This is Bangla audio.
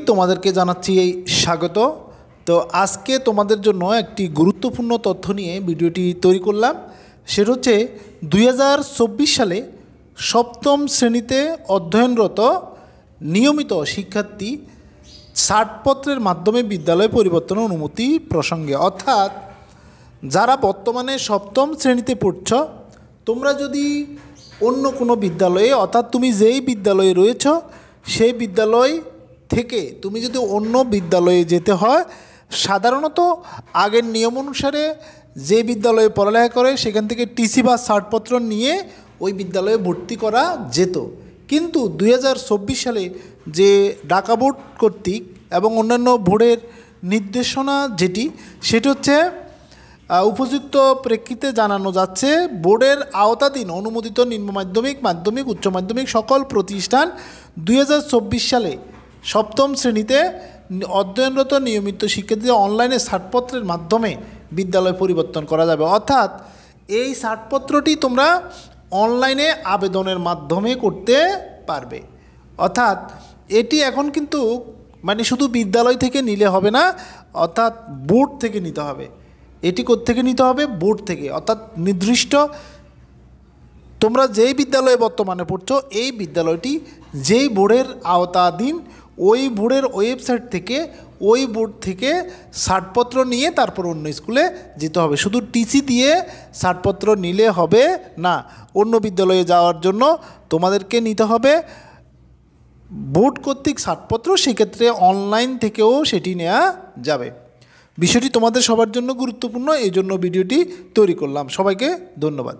তোমাদেরকে জানাচ্ছি স্বাগত। তো আজকে তোমাদের জন্য একটি গুরুত্বপূর্ণ তথ্য নিয়ে ভিডিওটি তৈরি করলাম। সেটা হচ্ছে 2024 সালে সপ্তম শ্রেণীতে অধ্যয়নরত নিয়মিত শিক্ষার্থী ছাড়পত্রের মাধ্যমে বিদ্যালয় পরিবর্তনের অনুমতি প্রসঙ্গে। অর্থাৎ যারা বর্তমানে সপ্তম শ্রেণীতে পড়ছ, তোমরা যদি অন্য কোনো বিদ্যালয়ে, অর্থাৎ তুমি যেই বিদ্যালয়ে রয়েছ সেই বিদ্যালয় থেকে তুমি যদি অন্য বিদ্যালয়ে যেতে হয়, সাধারণত আগের নিয়ম অনুসারে যে বিদ্যালয়ে পড়ালেখা করে সেখান থেকে টিসি বা ছাড়পত্র নিয়ে ওই বিদ্যালয়ে ভর্তি করা যেত। কিন্তু 2024 সালে যে ঢাকা বোর্ড কর্তৃক এবং অন্যান্য বোর্ডের নির্দেশনা সেটি হচ্ছে উপযুক্ত প্রেক্ষিতে জানানো যাচ্ছে, বোর্ডের আওতাধীন অনুমোদিত নিম্ন মাধ্যমিক, মাধ্যমিক, উচ্চ মাধ্যমিক সকল প্রতিষ্ঠান 2024 সালে সপ্তম শ্রেণীতে অধ্যয়নরত নিয়মিত শিক্ষার্থীদের অনলাইনে ছাড়পত্রের মাধ্যমে বিদ্যালয় পরিবর্তন করা যাবে। অর্থাৎ এই ছাড়পত্রটি তোমরা অনলাইনে আবেদনের মাধ্যমে করতে পারবে। অর্থাৎ এটি এখন কিন্তু শুধু বিদ্যালয় থেকে নিলে হবে না, অর্থাৎ বোর্ড থেকে নিতে হবে। এটি কোত্থেকে নিতে হবে? বোর্ড থেকে। অর্থাৎ নির্দিষ্ট তোমরা যেই বিদ্যালয়ে বর্তমানে পড়ছো এই বিদ্যালয়টি যেই বোর্ডের আওতাধীন, ওই বোর্ডের ওয়েবসাইট থেকে, ওই বোর্ড থেকে ছাড়পত্র নিয়ে তারপর অন্য স্কুলে যেতে হবে। শুধু টিসি দিয়ে ছাড়পত্র নিলে হবে না। অন্য বিদ্যালয়ে যাওয়ার জন্য তোমাদেরকে নিতে হবে বোর্ড কর্তৃক ছাড়পত্র। সেক্ষেত্রে অনলাইন থেকেও সেটি নেওয়া যাবে। বিষয়টি তোমাদের সবার জন্য গুরুত্বপূর্ণ, এই জন্য ভিডিওটি তৈরি করলাম। সবাইকে ধন্যবাদ।